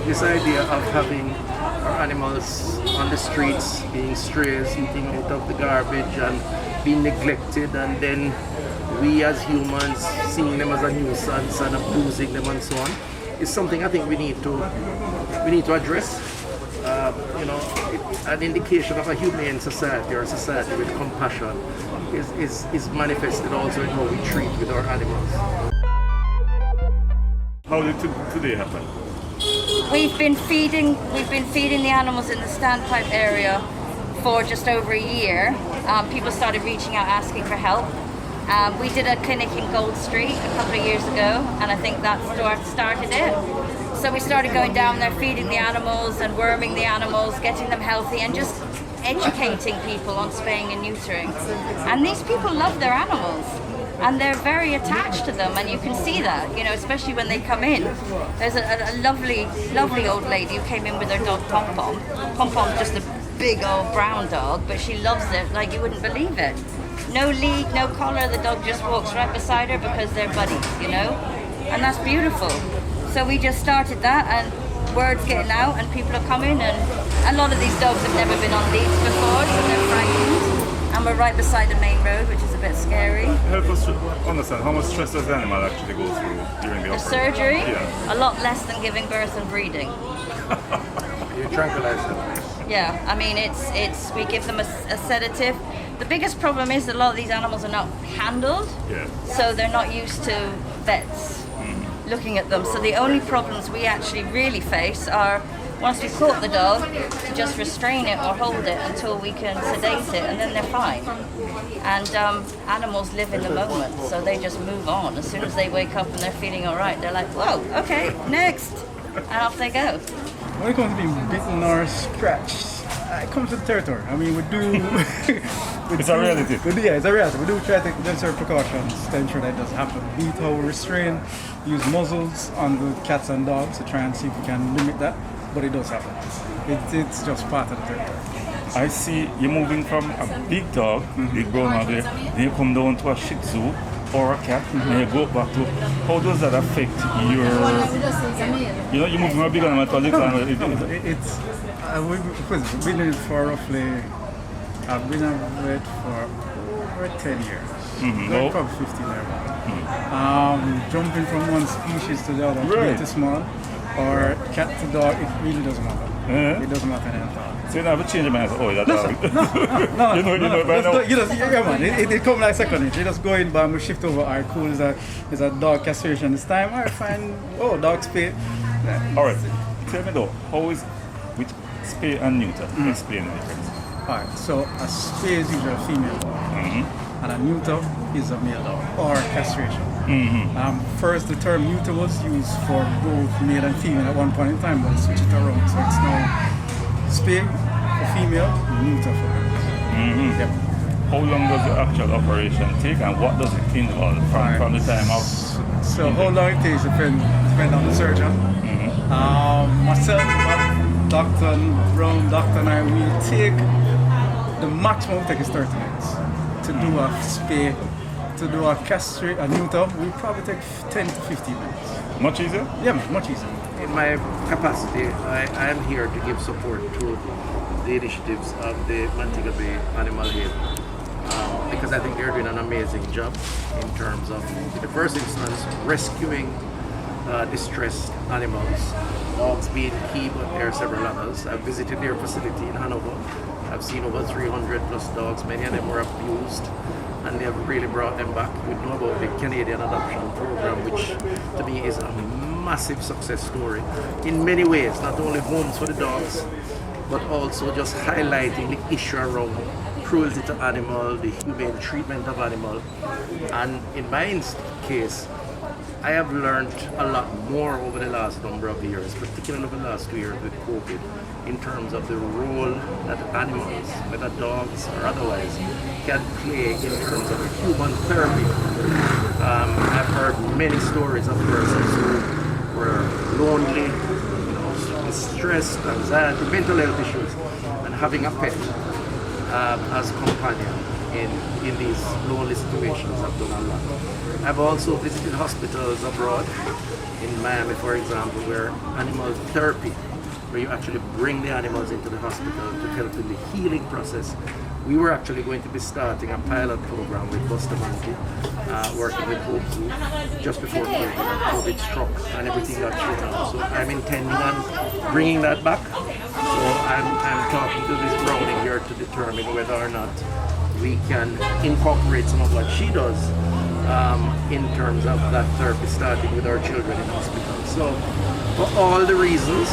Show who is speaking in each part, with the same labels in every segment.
Speaker 1: this idea of having our animals on the streets, being strays, eating out of the garbage and being neglected, and then we as humans seeing them as a nuisance and abusing them and so on, is something I think we need to address. An indication of a humane society or a society with compassion is manifested also in how we treat with our animals.
Speaker 2: How did today happen?
Speaker 3: We've been feeding the animals in the Standpipe area for just over a year. People started reaching out asking for help. We did a clinic in Gold Street a couple of years ago, and I think that started it. So we started going down there, feeding the animals and worming the animals, getting them healthy, and just educating people on spaying and neutering. And these people love their animals, and they're very attached to them, and you can see that, especially when they come in. There's a lovely old lady who came in with her dog Pom Pom. Pom Pom's just a big old brown dog, but she loves it like you wouldn't believe it. No lead, no collar, the dog just walks right beside her because they're buddies, and that's beautiful. So we just started that, and word's getting out, and people are coming, and a lot of these dogs have never been on leads before, so they're frightened. And we're right beside the main road, which is a bit scary.
Speaker 2: Help us understand, how much stress does the animal actually go through during the operation?
Speaker 3: Surgery?
Speaker 2: Yeah.
Speaker 3: A lot less than giving birth and breeding.
Speaker 1: You tranquilize them.
Speaker 3: Yeah, I mean, it's we give them a sedative. The biggest problem is that a lot of these animals are not handled, so they're not used to vets looking at them. So the only problems we actually really face are, once we've caught the dog, to just restrain it or hold it until we can sedate it, and then they're fine. And animals live in the moment, so they just move on. As soon as they wake up and they're feeling all right, they're like, whoa, okay, next, and off they go.
Speaker 4: When it comes to being bitten or scratched, it comes with the territory. I mean, we do...
Speaker 2: It's a reality.
Speaker 4: It's a reality. We do try to take necessary precautions to ensure that doesn't happen. Be it how we restrain, use muzzles on the cats and dogs to try and see if we can limit that, but it does happen. It's just part of the territory.
Speaker 2: I see you're moving from a big dog, big brown dog, then you come down to a Shih Tzu or a cat, and you go back to, how does that affect your, you move from a big animal to a little animal?
Speaker 4: We've been in it for roughly, I've been a vet for over 10 years. Probably 15 years. Jumping from one species to the other, big to small, or cat to dog, it really doesn't matter. It doesn't matter at all.
Speaker 2: So you never change your mind, that dog.
Speaker 4: No.
Speaker 2: You know by now.
Speaker 4: It comes like second nature. You just go in, bam, we shift over, alright, cool, is a dog castration this time, alright, fine, dog spay.
Speaker 2: Alright, tell me though, how is with spay and neuter? Explain the difference.
Speaker 4: Alright, so a spay is usually a female dog, and a neuter is a male dog, or castration. First, the term neuter was used for both male and female at one point in time, but they switched it around, so it's now spay for female, neuter for male. Yep.
Speaker 2: How long does the actual operation take, and what does it involve from the time of?
Speaker 4: So how long it takes depends on the surgeon. Myself, Dr. Brown, Dr. and I, we take the maximum we take is 30 minutes to do a spay. To do a castrate, a neuter, we probably take 10 to 15 minutes.
Speaker 2: Much easier?
Speaker 4: Yeah, much easier.
Speaker 1: In my capacity, I am here to give support to the initiatives of the Montego Bay Animal Haven, because I think they're doing an amazing job in terms of, in the first instance, rescuing distressed animals, dogs being key, but there are several others. I've visited their facility in Hanover. I've seen over 300 plus dogs. Many of them were abused, and they have really brought them back. We know about the Canadian adoption program, which to me is a massive success story in many ways, not only homes for the dogs, but also just highlighting the issue around cruelty to animal, the humane treatment of animal. And in my case, I have learned a lot more over the last number of years, particularly over the last 2 years with COVID, in terms of the role that animals, whether dogs or otherwise, can play in terms of human therapy. I've heard many stories of persons who were lonely, stressed, anxiety, mental health issues, and having a pet as companion in these lonely situations have done a lot. I've also visited hospitals abroad, in Miami for example, where animal therapy, where you actually bring the animals into the hospital to help in the healing process. We were actually going to be starting a pilot program with Bustamante, working with Hope Zoo, just before COVID, and COVID struck and everything got shut down. So I'm intending on bringing that back. So I'm talking to this brownie here to determine whether or not we can incorporate some of what she does in terms of that therapy, starting with our children in hospitals. So for all the reasons,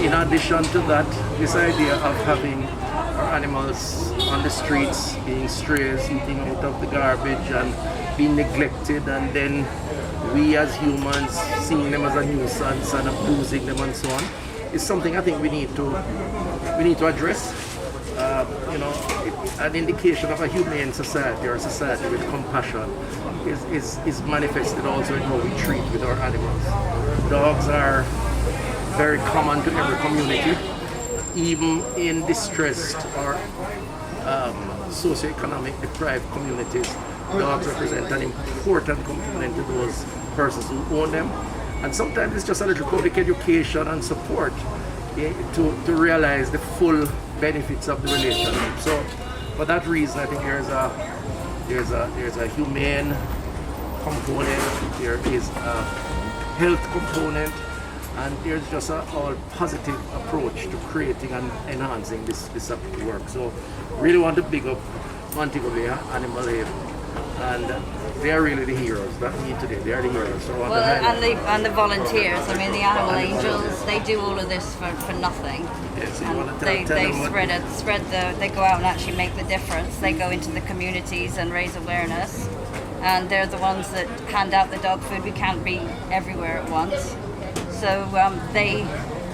Speaker 1: in addition to that, this idea of having our animals on the streets, being strays, eating out of the garbage and being neglected, and then we as humans seeing them as a nuisance and abusing them and so on, is something I think we need to address. An indication of a humane society, or a society with compassion, is manifested also in how we treat with our animals. Dogs are very common to every community, even in distressed or socioeconomic deprived communities. Dogs represent an important component to those persons who own them, and sometimes it's just a little public education and support to realize the full benefits of the relationship. So for that reason, I think there's a humane component, there is a health component, and there's just a all positive approach to creating and enhancing this work. So really want to big up Montego Bay Animal Haven, and they are really the heroes that need today. They are the heroes. So
Speaker 3: and the volunteers. I mean, the animal angels. They do all of this for nothing.
Speaker 1: Yes,
Speaker 3: And they they go out and actually make the difference. They go into the communities and raise awareness, and they're the ones that hand out the dog food. We can't be everywhere at once, so they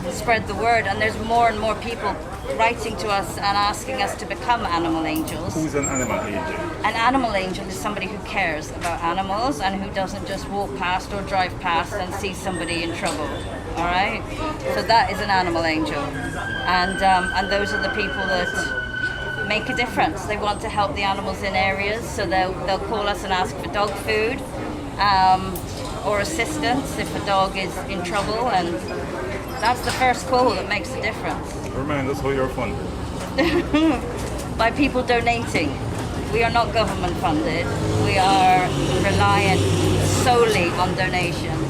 Speaker 3: spread the word. And there's more and more people writing to us and asking us to become animal angels.
Speaker 2: Who's an animal angel?
Speaker 3: An animal angel is somebody who cares about animals and who doesn't just walk past or drive past and see somebody in trouble. All right, so that is an animal angel, and those are the people that make a difference. They want to help the animals in areas, so they'll call us and ask for dog food or assistance if a dog is in trouble, and that's the first call that makes a difference.
Speaker 2: Remind us how you're funded.
Speaker 3: By people donating. We are not government funded. We are reliant solely on donations.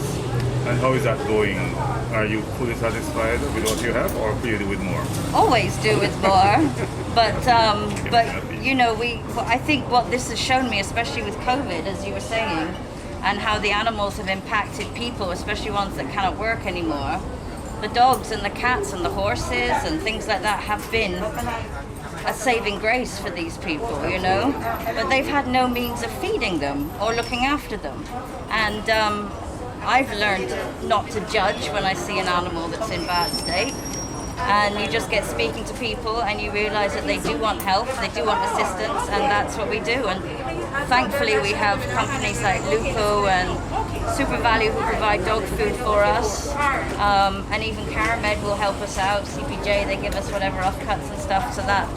Speaker 2: And how is that going? Are you fully satisfied with what you have, or could you do with more?
Speaker 3: Always do with more, but I think what this has shown me, especially with COVID, as you were saying, and how the animals have impacted people, especially ones that cannot work anymore. The dogs and the cats and the horses and things like that have been a saving grace for these people, but they've had no means of feeding them or looking after them. And I've learned not to judge when I see an animal that's in bad state. And you just get speaking to people and you realize that they do want help, they do want assistance, and that's what we do. And thankfully we have companies like Lupo and Super Value who provide dog food for us, and even Caramed will help us out. CPJ, they give us whatever offcuts and stuff, so that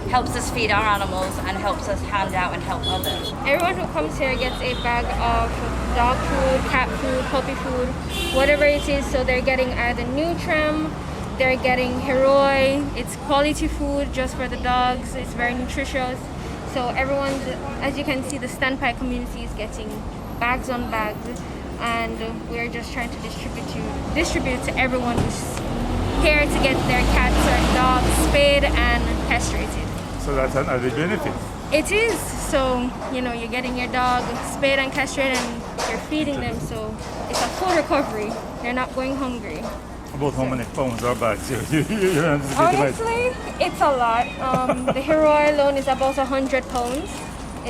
Speaker 3: helps us feed our animals and helps us hand out and help others.
Speaker 5: Everyone who comes here gets a bag of dog food, cat food, puppy food, whatever it is. So they're getting either neutering, they're getting heroi. It's quality food just for the dogs. It's very nutritious. So everyone's, as you can see, the Standpipe community is getting bags on bags, and we're just trying to distribute to everyone who's here to get their cats or dogs spayed and castrated.
Speaker 2: So that's an added benefit.
Speaker 5: It is. So, you're getting your dog spayed and castrated and you're feeding them, so it's a full recovery. They're not going hungry.
Speaker 2: About how many pounds or bags you
Speaker 5: Honestly, it's a lot. The heroi alone is about 100 pounds.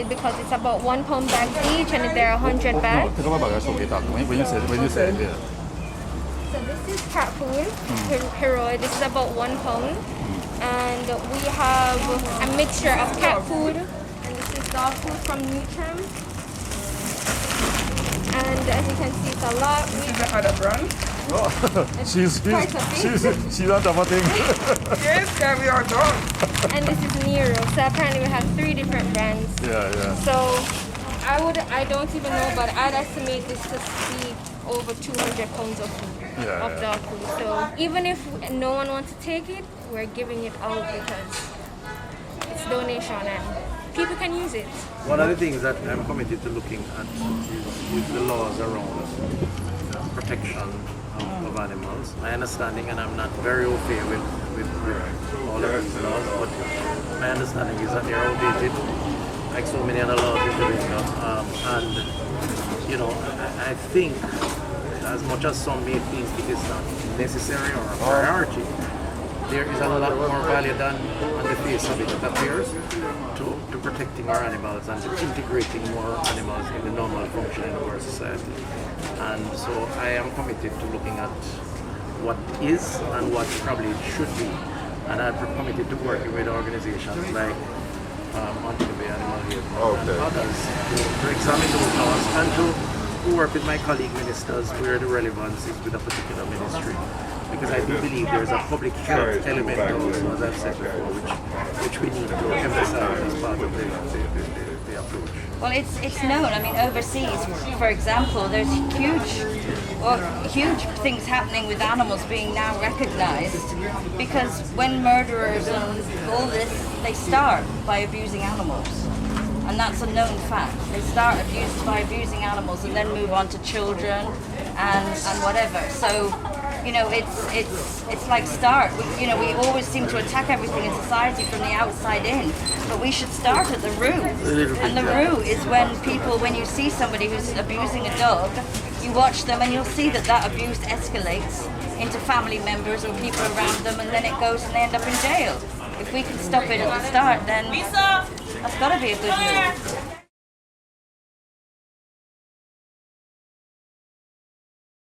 Speaker 5: Because it's about 1 pound bags each, and there are 100 bags.
Speaker 2: No, when you say it.
Speaker 5: So this is cat food, heroi. This is about 1 pound. And we have a mixture of cat food, and this is dog food from neutering. And as you can see, it's a lot.
Speaker 6: This is the other brand?
Speaker 2: She's
Speaker 5: quite a bit.
Speaker 2: she's on top of things.
Speaker 6: Yes, can we are done.
Speaker 5: And this is Nero. So apparently we have 3 different brands.
Speaker 2: Yeah.
Speaker 5: So I don't even know, but I'd estimate this to be over 200 pounds of food, of dog food. So even if no one wants to take it, we're giving it out because it's donation and people can use it.
Speaker 1: One of the things that I'm committed to looking at is the laws around protection of animals. My understanding, and I'm not very au fait with all of these laws, but my understanding is that they're outdated, like so many other laws in Jamaica. And, you know, I think as much as some may think it is not necessary or a priority, there is a lot more value than on the face of it appears to protecting our animals and to integrating more animals in the normal functioning of our society. And so I am committed to looking at what is and what probably should be. And I'm committed to working with organizations like Montego Bay Animal Haven and others to examine those laws and to work with my colleague ministers where the relevance is with a particular ministry. Because I do believe there's a public health element also, as I've said before, which we need to emphasize as part of the approach.
Speaker 3: Well, it's known. I mean, overseas, for example, there's huge things happening with animals being now recognised because when murderers and all this, they start by abusing animals. And that's a known fact. They start by abusing animals and then move on to children and whatever. So, you know, it's like start. We always seem to attack everything in society from the outside in, but we should start at the root. And the root is when you see somebody who's abusing a dog, you watch them and you'll see that abuse escalates into family members or people around them, and then it goes and they end up in jail. If we can stop it at the start, then that's got to be a good move.